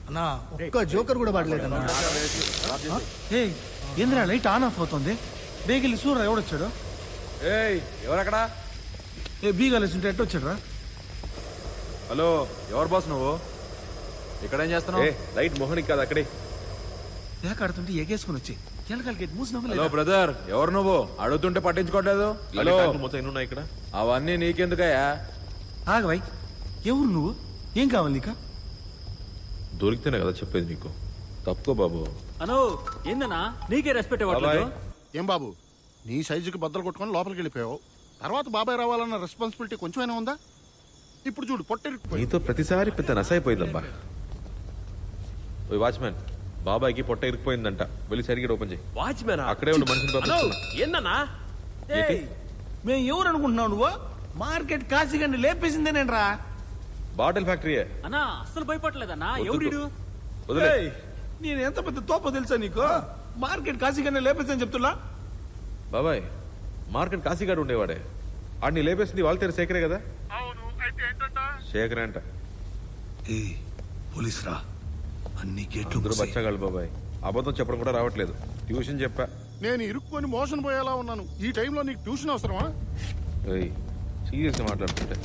అన్నా ఒక్క జోకర్ కూడా పడలేదన్నా. ఏంద్రా లైట్ ఆన్ ఆఫ్ అవుతుంది. బేగిలి సూర్రా ఎవడొచ్చాడు? ఎవరక్కడ? బీగాలేసి ఉంటే ఎట్టు వచ్చాడు రా? హలో, ఎవరు బాస్ నువ్వు? ఇక్కడ ఏం చేస్తున్నావు? లైట్ మోహనికి కాదు అక్కడే ఆడుతుంటే ఎగేసుకుని వచ్చి గేట్ మూసి హలో బ్రదర్, ఎవరు నువ్వు? అడుగుతుంటే పట్టించుకోవట్లేదు. హలో, మొత్తం ఎన్ని ఉన్నాయి ఇక్కడ? అవన్నీ నీకెందుకయ్యా? ఆగవాయ్, ఎవరు నువ్వు? ఏం కావాలి నీకా? దొరికితేనే కదా చెప్పేది నీకు. తప్పుకో బాబు. అనో ఏందన్నా నీకే రెస్పెక్ట్ ఇవ్వట్లేదు? ఏం బాబు, నీ సైజుకి బద్దలు కొట్టుకొని లోపలికి వెళ్ళిపోయావు. తర్వాత బాబాయ్ రావాలన్న రెస్పాన్సిబిలిటీ కొంచెమైనా ఉందా? ఇప్పుడు చూడు పొట్టెరికిపోయి. నీతో ప్రతిసారి పెద్ద నసైపోయిందబ్బా. ఓ వాచ్మెన్, బాబాయ్కి పొట్ట ఇరికిపోయిందంట, వెళ్ళి సరిగ్గా ఓపెన్ చేయి. వాచ్మెన్ అక్కడే ఉండి మనిషిని ఏందన్నా? మేము ఎవరు అనుకుంటున్నావు నువ్వు? మార్కెట్ కాశీగండి లేపేసిందేనేట్రా? బాటిల్ ఫ్యాక్టరీయే. అన్నా అస్సలు భయపడలేదన్నా. ఎవడు? వదిలే. నేను ఎంత పెద్ద తోప తెలుసా నీకు? మార్కెట్ కాశీగండి లేపేసిందని చెప్తున్నా. బాబాయ్, మార్కెట్ కాశీగాడు ఉండేవాడే. ఆడిని లేపేసింది వాళ్ళ తీరు శేఖరే కదా? శేఖరే అంట. పోలీస్ రా, అన్ని గేట్లు అందరూ బచ్చగాళ్ళు బాబాయ్. అబద్ధం చెప్పడం కూడా రావట్లేదు. ట్యూషన్ చెప్పా. నేను ఇరుక్కొని మోషన్ పోయేలా ఉన్నాను. ఈ టైంలో నీకు ట్యూషన్ అవసరమా? సీరియస్ గా మాట్లాడుతుంటే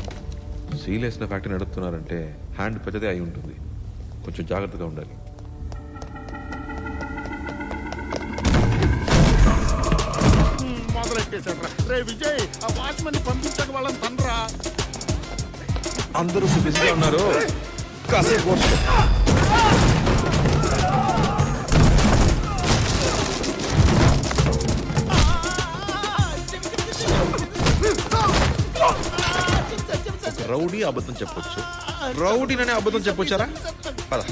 సీరియస్ నా ఫ్యాక్టరీ నడుపుతున్నారంటే హ్యాండ్ పెద్దదే అయి ఉంటుంది. కొంచెం జాగ్రత్తగా ఉండాలి. మొదలెట్టేశాడ్రా. రే విజయ్, ఆ వాచ్మెన్ పంపించక వాళ్ళని తండ్రా. అందరూ బిజీగా ఉన్నారు, కాసేపు రౌడీ అబద్ధం చెప్పొచ్చు, రౌడీననే అబద్ధం చెప్పొచ్చారా? పద.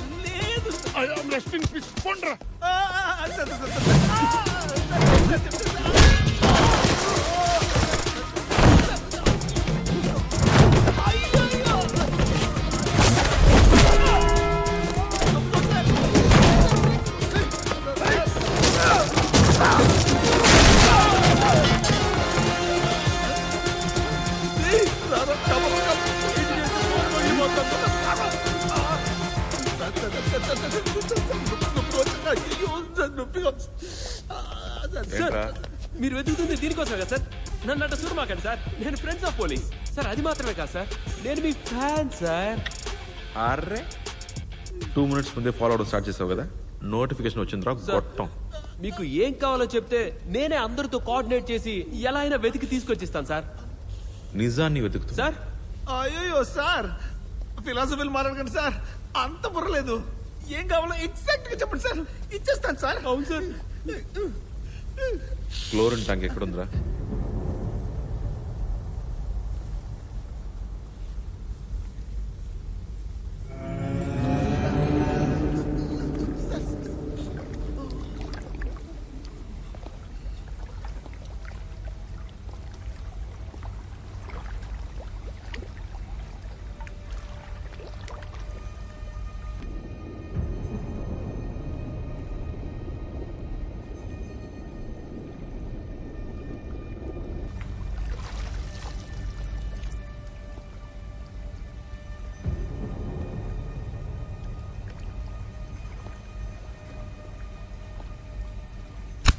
మీరు వెతుకుతుంది దీనికోసం కదా సార్? నన్ను అట్ట చూడమాకండి సార్. నేను ఫ్రెండ్స్ ఆఫ్ పోలీస్ సార్. అది మాత్రమే కాదు సార్, నేను మీ ఫ్యాన్ సార్. అర్రే, 2 minutes ముందే ఫాలో అవడం స్టార్ట్ చేసావు కదా, నోటిఫికేషన్ వచ్చిందిరా గొట్టం. మీకు ఏం కావాలో చెప్తే నేనే అందరితో కోఆర్డినేట్ చేసి ఎలా అయినా వెతికి తీసుకొచ్చిస్తాను సార్. నిజాన్ని వెతుకుతా సార్ అయ్యో సార్, ఫిలాసఫీలు మాట్లాడకండి సార్. అంత బుర్రలేదు. ఏం కావాలో ఎగ్జాక్ట్ గా చెప్పండి సార్, ఇచ్చేస్తాను సార్. అవును సార్. Chlorine tank ఎక్కడుందిరా?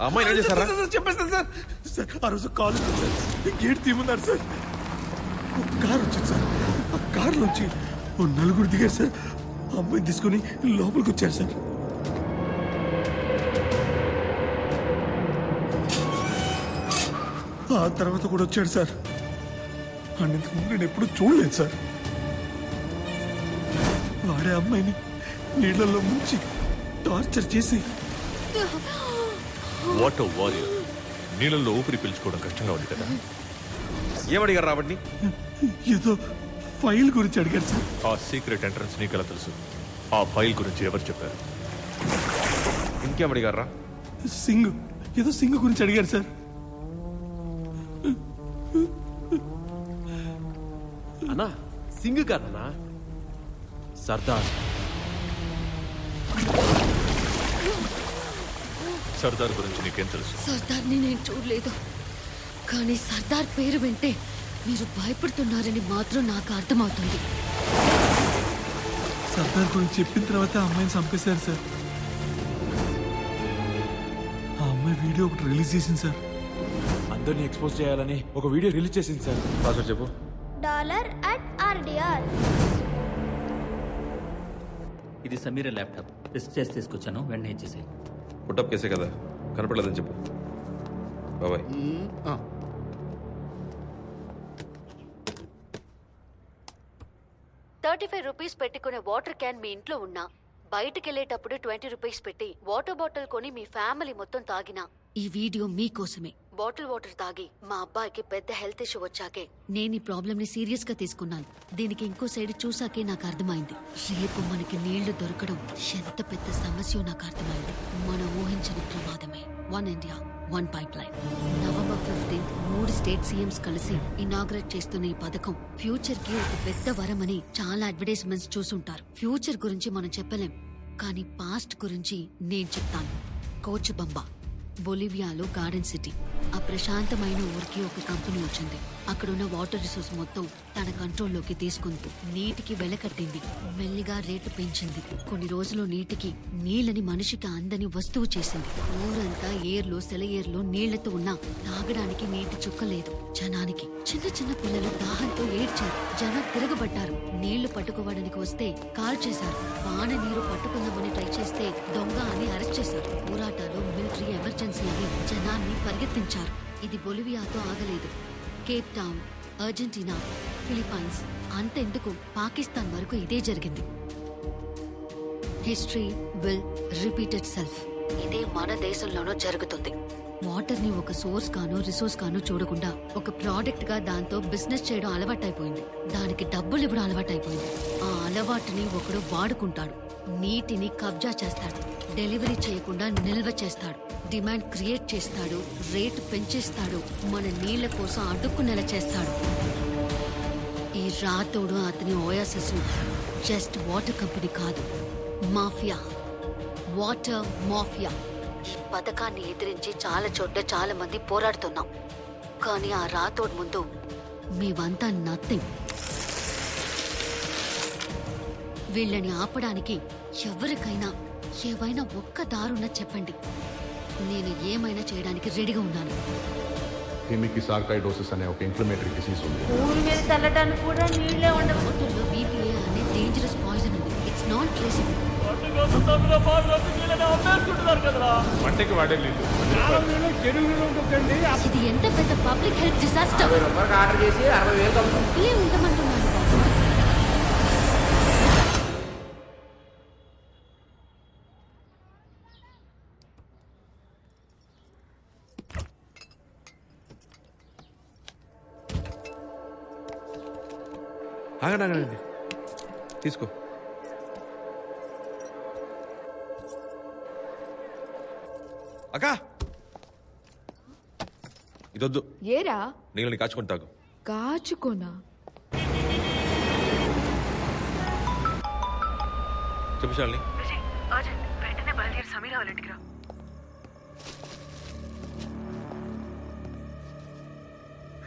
అమ్మాయి ఏం చేశారా? చెప్పేస్తాను సార్. సార్ ఆ రోజు కాల్ గేట్ తీయమన్నారు సార్. కారు వచ్చింది సార్. ఆ కారు నుంచి 4 దిగారు సార్. అమ్మాయిని తీసుకుని లోపలికి వచ్చారు సార్. ఆ తర్వాత కూడా వచ్చాడు సార్. అన్నింటికి ముందు నేను ఎప్పుడు చూడలేదు సార్. వాడే అమ్మాయిని నీళ్లలో ముంచి టార్చర్ చేసి. What a warrior. నీళ్ళల్లో ఊపిరి పీల్చుకోవడం కష్టంగా ఉంది కదా. ఏమడిగారు రావడ్ని? ఏదో ఫైల్ గురించి అడిగారు సార్. ఆ సీక్రెట్ ఎంట్రన్స్ నీకెలా తెలుసు? ఆ ఫైల్ గురించి ఎవరు చెప్పారు? ఇంకేమడిగారా? సింగ్, ఏదో సింగ్ గురించి అడిగారు సార్. అన్నా సింగ్ కాదన్నా, సర్దార్. సర్దార్ గురించి నీకేం తెలుసు? సర్దార్ని నేను చూడలేదు, కానీ సర్దార్ పేరు వింటే మీరు భయపడుతున్నారని మాత్రం నాకు అర్థమవుతుంది. సర్దార్ గురించి చెప్పిన తర్వాత ఆ అమ్మాయిని చంపేశారు సార్. ఆ అమ్మాయి వీడియో ఒకటి రిలీజ్ చేసింది సార్. అందరినీ ఎక్స్పోజ్ చేయాలని ఒక వీడియో రిలీజ్ చేసింది సార్. పాస్వర్డ్ చెప్పు. $@RDR. ఇది సమీర ల్యాప్టాప్ టెస్ట్ చేసి తీసుకొచ్చాను, వెంటనే ఇచ్చేసాయి. పుట్టప్ కేసే కదా, కనపడలేదని చెప్పు. బాబాయ్. 35 రూపీస్ పెట్టుకునే వాటర్ క్యాన్ మీ ఇంట్లో ఉన్నా, బయటికి వెళ్ళేటప్పుడు 20 రూపీస్ పెట్టి వాటర్ బాటిల్ కొని మీ ఫ్యామిలీ మొత్తం తాగినా ఈ వీడియో మీకోసమే. బాటిల్ వాటర్ తాగి మా అబ్బాయికి పెద్ద హెల్త్ ఇష్యూ వచ్చాకే నేను ఈ ప్రాబ్లమ్ ని సీరియస్ గా తీసుకున్నాను. దీనికి ఇంకో సైడ్ చూసాకే నాకు అర్థమైంది, రేపు మనకి నీళ్లు దొరకడం ఎంత పెద్ద సమస్య నాకు అర్థమైంది. మనం ఊహించిన ప్రమాదమే. 1 India 1 pipe line. November 15th 3 state CMs కలిసి ఇనాగ్రేట్ చేస్తున్న ఈ పథకం ఫ్యూచర్ కి ఒక పెద్ద వరమని చాలా అడ్వర్టైజ్మెంట్స్ చూసుంటారు. ఫ్యూచర్ గురించి మనం చెప్పలేం, కానీ పాస్ట్ గురించి నేను చెప్తాను. కోచబంబా, బొలివియాలో గార్డెన్ సిటీ. ఆ ప్రశాంతమైన ఊరికి ఒక కంపెనీ వచ్చింది. అక్కడున్న వాటర్ రిసోర్స్ మొత్తం తన కంట్రోల్లోకి తీసుకుంటూ నీటికి వెలకట్టింది. మెల్లిగా రేటు పెంచింది. కొన్ని రోజులు నీటికి నీళ్ళని మనిషికి అందని వస్తువు చేసింది. ఊరంతా ఏర్లు సెలయేర్లు నీళ్లతో ఉన్నా తాగడానికి నీటి చుక్క లేదు. జనానికి చిన్న చిన్న పిల్లలు దాహంతో ఏడ్చారు. జనం తిరగబడ్డారు. నీళ్లు పట్టుకోవడానికి వస్తే కాల్ చేశారు. వాన నీరు పట్టుకుందామని ట్రై చేస్తే దొంగ అని అరెస్ట్ చేశారు. పోరాటాలు, మిలిటరీ ఎమర్జెన్సీ అని జనాన్ని పరిగెత్తించారు. ఇది బొలివియాతో ఆగలేదు. కేప్ టౌన్, అర్జెంటీనా, ఫిలిప్పైన్స్, అంతెందుకు పాకిస్తాన్ వరకు ఇదే జరిగింది. History will repeat it self. ఇదే మన దేశంలోనూ జరుగుతుంది. వాటర్ ని ఒక సోర్స్ గాను రిసోర్స్ గాను చూడకుండా ఒక ప్రోడక్ట్ గా దాంతో బిజినెస్ చేయడం అలవాటైపోయింది. దానికి డబ్బులు ఇవ్వడం అలవాటైపోయింది. ఆ అలవాటుని ఒకడు వాడుకుంటాడు. నీటిని కబ్జా చేస్తాడు. డెలివరీ చేయకుండా నిల్వ చేస్తాడు. డిమాండ్ క్రియేట్ చేస్తాడు. రేటు పెంచేస్తాడు. మన నీళ్ల కోసం అడ్డుకునేలా చేస్తాడు. ఈ రాతోడు అతని ఓయాసిస్ జస్ట్ వాటర్ కంపెనీ కాదు, మాఫియా, వాటర్ మాఫియా. ఈ పథకాన్ని ఎదిరించి చాలా చోట్ల చాలా మంది పోరాడుతున్నాం. కానీ ఆ రాతోడు ముందు మేమంతా నథింగ్. వీళ్ళని ఆపడానికి ఎవరికైనా ఏవైనా ఒక్క దారున్నా చెప్పండి, నేను ఏమైనా చేయడానికి రెడీగా ఉన్నాను. హిమికి సార్కాయిడోసిస్ అనే ఒక ఇన్ఫ్లమేటరీ డిసీజ్ ఉంది. ఊరి మీద చల్లడానికి కూడా నీళ్ళే ఉండవు. వాటర్లో BPA అనే డేంజరస్ పాయిజన్ ఉంది. It's not traceable. వంటకి వాడే నీళ్ళు. ఇది ఎంత పెద్ద పబ్లిక్ హెల్త్ డిసాస్టర్. ఆర్డర్ చేసి 60,000 ఇల్లే ఉండమంటున్నాను బాబు. ఆగండి, తీసుకో. అక్క, ఇదొద్దు. ఏరా నీళ్ళని కాచుకొని తాగు. కాచుకోనా? చెప్పు శాలిని.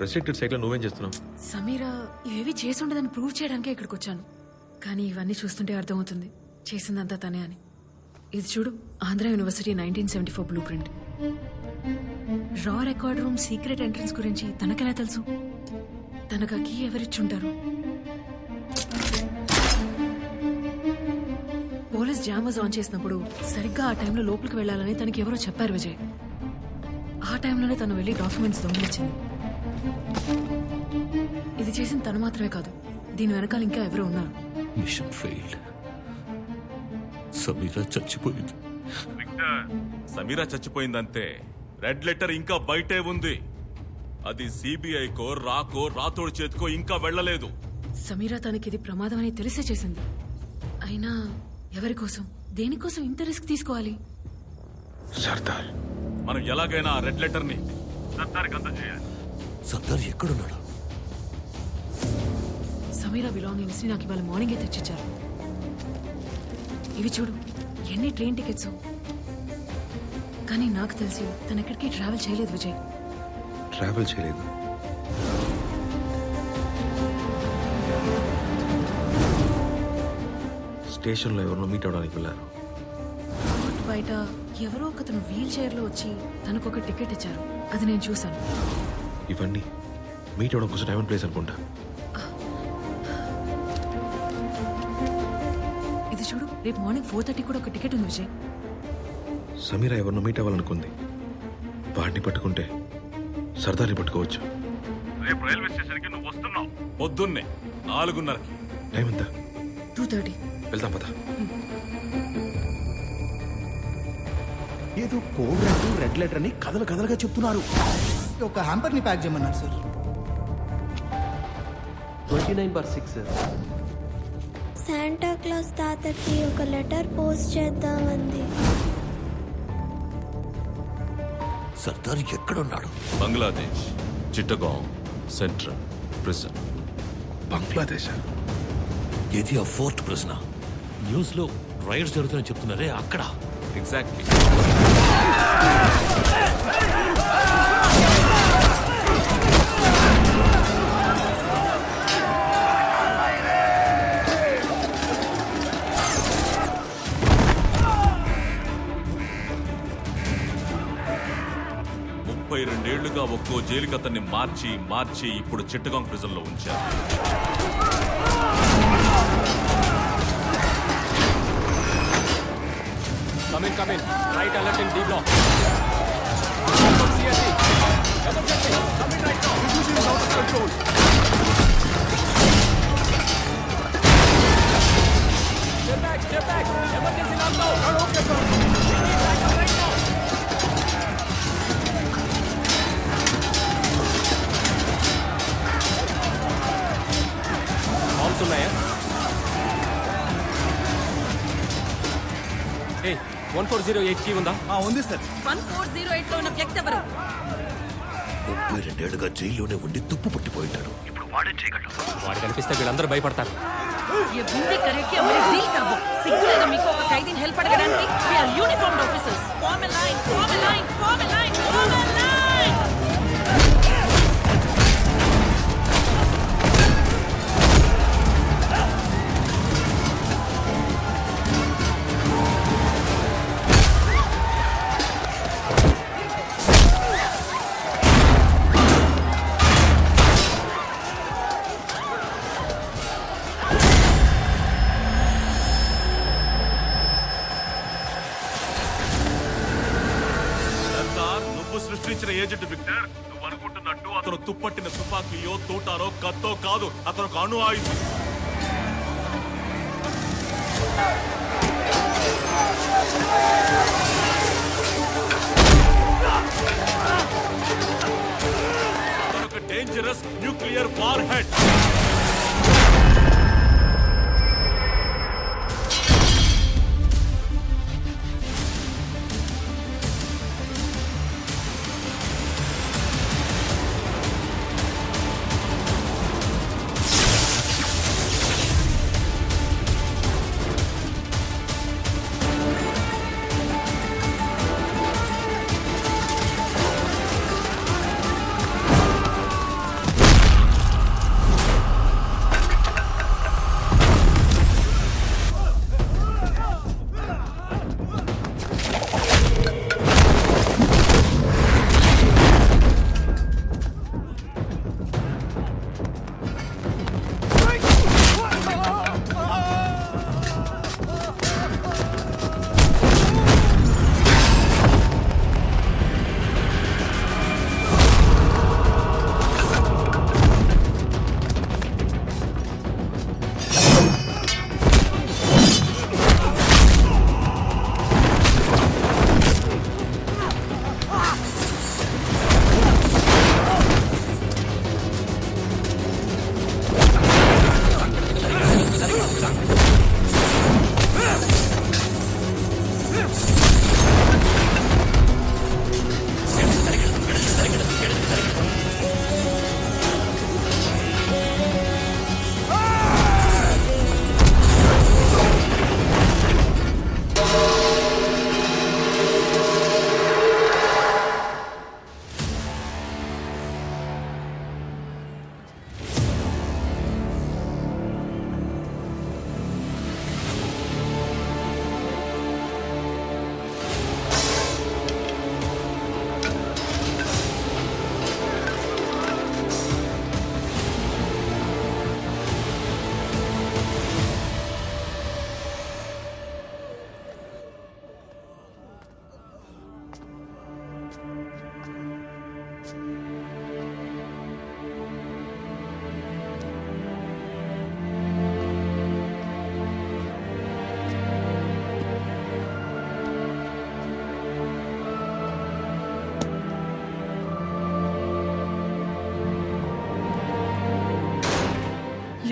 రెస్ట్రిక్టెడ్ సైట్లో నువ్వేం చేస్తున్నావు? సమీరా ఇవేవి చేసి ఉండదని ప్రూవ్ చేయడానికే ఇక్కడికి వచ్చాను. కానీ ఇవన్నీ చూస్తుంటే అర్థమవుతుంది చేసిందంతా తనే అని. ఇది చూడు, ఆంధ్ర యూనివర్సిటీ 1974 బ్లూ ప్రింట్. రా రికార్డ్ రూమ్ సీక్రెట్ ఎంట్రన్స్ గురించి తనకెలా తెలుసు? తనకు ఆ కీ ఎవరిచ్చుంటారు? పోలీస్ జామర్స్ ఆన్ చేసినప్పుడు సరిగ్గా ఆ టైంలో లోపలికి వెళ్లాలని తనకి ఎవరో చెప్పారు విజయ్. ఆ టైంలోనే తను వెళ్లి డాక్యుమెంట్స్ దొంగిలించింది. ఇది చేసిన తను మాత్రమే కాదు, దీని వెనకాల ఇంకా ఎవరో ఉన్నారు. Machine failed. సమీరా చచ్చిపోయింది. సమీరా చచ్చిపోయిందంతే. రెడ్ లెటర్ ఇంకా బయటే ఉంది. అది సిబిఐకో రాతోడు చేతికో ఇంకా వెళ్ళలేదు. సమీరా తనకిది ప్రమాదం అని తెలిసే చేసింది. అయినా ఎవరి కోసం, దేనికోసం ఇంత రిస్క్ తీసుకోవాలి? సర్దార్, మనం ఎలాగైనా ఆ రెడ్ లెటర్ ని సర్దార్కి అందజేయాలి. సర్దార్ ఎక్కడున్నాడు? సమీరా బిలాంగింగ్స్ ని నాకు ఇవాళ మార్నింగే తెచ్చిచ్చారు. ఇవి చూడు, ఎన్ని ట్రైన్ టికెట్స్. కానీ నాకు తెలిసి తను ఎక్కడికి ట్రావెల్ చేయలేదు విజయ్. ట్రావెల్ చేయలేదు. స్టేషన్లో ఎవరినో మీట్ అవడానికి వెళ్ళారు. బయట ఎవరో ఒకతను వీల్ చైర్లో వచ్చి తనకు ఒక టికెట్ ఇచ్చారు. అది నేను చూశాను. ఇవన్నీ మీట్ అవడం కోసం టైం అండ్ ప్లేస్ అనుకుంటా. ఇది చూడు, రేపు మార్నింగ్ 4:30 కూడా ఒక టికెట్ ఉంది విజయ్. సమీర ఎవరినో మీట్ అవ్వాలనుకుంది. వాడిని పట్టుకుంటే సర్దార్ని పట్టుకోవచ్చు. రేపు రైల్వే స్టేషన్కి నువ్వు వస్తున్నావు పొద్దున్నే 4:30కి. టైం ఎంత? 2:30. వెళ్దాం పద. ఏదో కోడ్ రెడ్ లెటర్ అని కథలుగా చెప్తున్నారు. ఒక హ్యాంపర్ ని ప్యాక్ చేయమన్నారు సార్. 29/6. శాంటా క్లాస్ తాతకి ఒక లెటర్ పోస్ట్ చేద్దామంది. సర్దార్ ఎక్కడున్నాడు? Bangladesh Chittagong central prison. బంగ్లాదేశ్? ఏది ఆ ఫోర్త్ ప్రశ్న? న్యూస్ లో రైడ్స్ జరుగుతున్నాయని చెప్తున్నారే అక్కడ. ఎగ్జాక్ట్లీ. ముప్పై 2 ఒక్కో జైలుకి అతన్ని మార్చి ఇప్పుడు చిట్టగాంగ్ ప్రిజన్ లో ఉంచారు. Come in. Right alert in D block. CSC. Emergency. Come in right now. Situation is out of control. Step back. Emergency lockdown. Okay, sir. We need backup right now. Calls ఉన్నాయా? Hey, 1408 key ఉందా? ఉంది sir. 1408 లో ఉన్న వ్యక్తి ఎవరు? 32 ఏళ్లుగా జైల్లోనే ఉండి తుప్పు పట్టిపోయింటాడు. ఇప్పుడు వాడే చేయగలడు. వాడు కనిపిస్తే వీళ్ళందరూ భయపడతారు. ये बूंदी करके हमारे डील कर दो. सिग्नल में को कैदी हेल्प అడగడానికి we are uniformed officers. Form a line. సృష్టించిన ఏజెంట్ విక్టర్, నువ్వు అనుకుంటున్నట్టు అతను తుప్పట్టిన తుపాకీయో తూటారో కత్తో కాదు. అతను ఒక అణు ఆయుధం. అతను ఒక డేంజరస్ న్యూక్లియర్ వార్ హెడ్.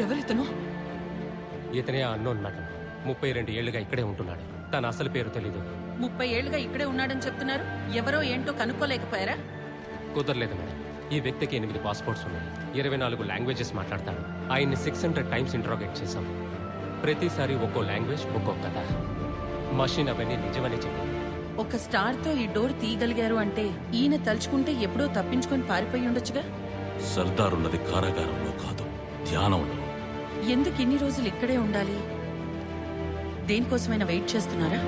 ఎవరితను? ఇతనే అన్నోన్ మేడం. 32 ఏళ్లుగా ఇక్కడే ఉంటున్నాడు. తన అసలు పేరు తెలీదు. 30 ఏళ్లుగా ఇక్కడే ఉన్నాడని చెప్తున్నారు. ఎవరో ఏంటో కనుక్కోలేకపోయారా? కుదరలేదు మేడం. ఈ వ్యక్తికి 8 పాస్పోర్ట్స్ ఉన్నాయి. 24 లాంగ్వేజెస్ మాట్లాడతాడు. ఆయన్ని 600 టైమ్స్ ఇంట్రోగేట్ చేశాం. ప్రతిసారి ఒక్కో లాంగ్వేజ్ ఒక్కో కథ. మషిన్ అవన్నీ నిజమని చెప్పింది. ఒక స్టార్ తో ఈ డోర్ తీయగలిగారు అంటే ఈయన తలుచుకుంటే ఎప్పుడో తప్పించుకొని పారిపోయి ఉండొచ్చుగా. సర్దార్ ఉన్నది కారాగారంలో కాదు, ధ్యానంలో. ఎందుకు ఇన్ని రోజులు ఇక్కడే ఉండాలి? దేనికోసమైనా వెయిట్ చేస్తున్నారా?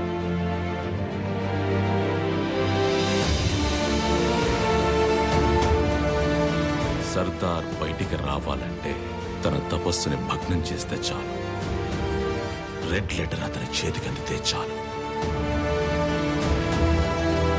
సర్దార్ బయటికి రావాలంటే తన తపస్సుని భగ్నం చేస్తే చాలు. రెడ్ లెటర్ అతని చేతికి అందితే చాలు.